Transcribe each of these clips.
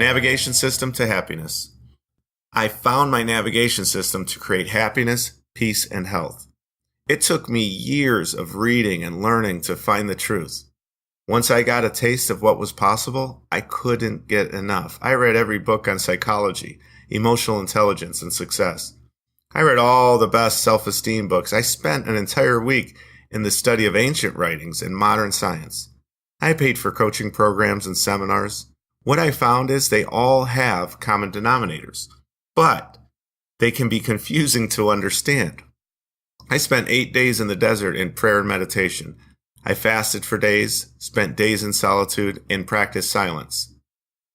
navigation system to happiness. I found my navigation system to create happiness, peace, and health. It took me years of reading and learning to find the truth. Once I got a taste of what was possible, I couldn't get enough. I read every book on psychology, emotional intelligence, and success. I read all the best self-esteem books. I spent an entire week in the study of ancient writings and modern science. I paid for coaching programs and seminars. What I found is they all have common denominators, but they can be confusing to understand. I spent 8 days in the desert in prayer and meditation. I fasted for days, spent days in solitude, and practiced silence.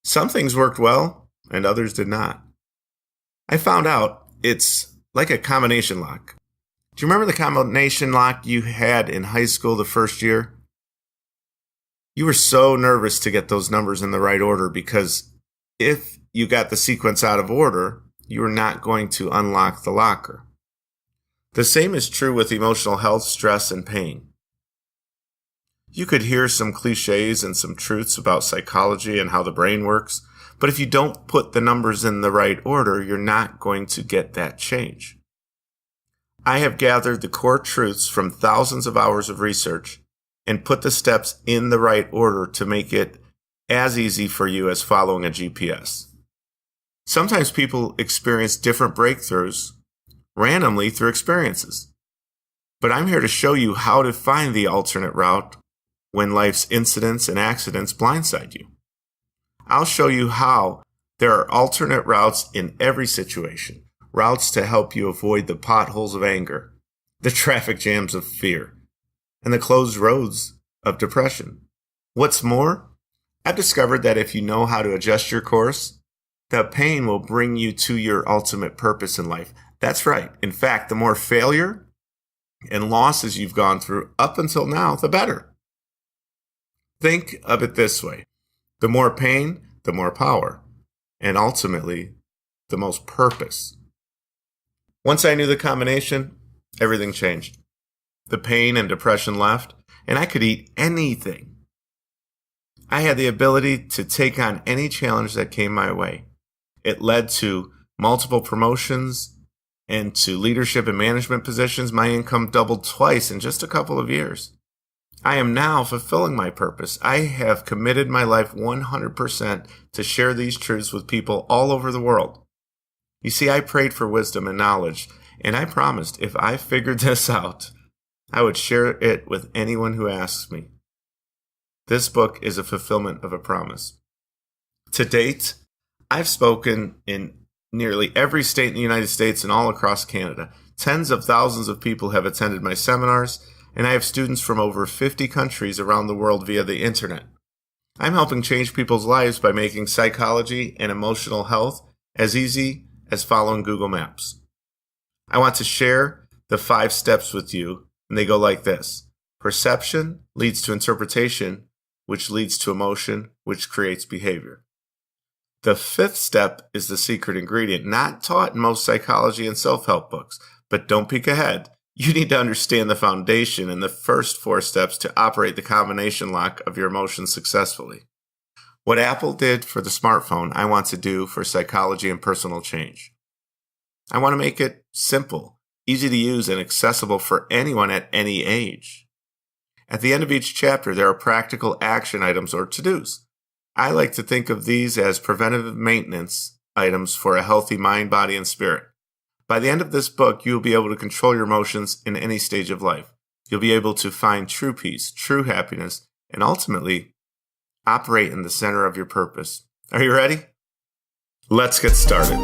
Some things worked well, and others did not. I found out it's like a combination lock. Do you remember the combination lock you had in high school the first year? You were so nervous to get those numbers in the right order because if you got the sequence out of order, you were not going to unlock the locker. The same is true with emotional health, stress, and pain. You could hear some cliches and some truths about psychology and how the brain works, but if you don't put the numbers in the right order, you're not going to get that change. I have gathered the core truths from thousands of hours of research and put the steps in the right order to make it as easy for you as following a GPS. Sometimes people experience different breakthroughs randomly through experiences. But I'm here to show you how to find the alternate route when life's incidents and accidents blindside you. I'll show you how there are alternate routes in every situation, routes to help you avoid the potholes of anger, the traffic jams of fear, and the closed roads of depression. What's more, I've discovered that if you know how to adjust your course, the pain will bring you to your ultimate purpose in life. That's right. In fact, the more failure and losses you've gone through up until now, the better. Think of it this way. The more pain, the more power, and ultimately, the most purpose. Once I knew the combination, everything changed. The pain and depression left, and I could eat anything. I had the ability to take on any challenge that came my way. It led to multiple promotions and to leadership and management positions. My income doubled twice in just a couple of years. I am now fulfilling my purpose. I have committed my life 100% to share these truths with people all over the world. You see, I prayed for wisdom and knowledge, and I promised if I figured this out, I would share it with anyone who asks me. This book is a fulfillment of a promise. To date, I've spoken in nearly every state in the United States and all across Canada. Tens of thousands of people have attended my seminars, and I have students from over 50 countries around the world via the internet. I'm helping change people's lives by making psychology and emotional health as easy as following Google Maps. I want to share the 5 steps with you, and they go like this. Perception leads to interpretation, which leads to emotion, which creates behavior. The 5th step is the secret ingredient, not taught in most psychology and self-help books. But don't peek ahead. You need to understand the foundation and the first 4 steps to operate the combination lock of your emotions successfully. What Apple did for the smartphone, I want to do for psychology and personal change. I want to make it simple, easy to use, and accessible for anyone at any age. At the end of each chapter, there are practical action items or to-dos. I like to think of these as preventative maintenance items for a healthy mind, body, and spirit. By the end of this book, you'll be able to control your emotions in any stage of life. You'll be able to find true peace, true happiness, and ultimately operate in the center of your purpose. Are you ready? Let's get started.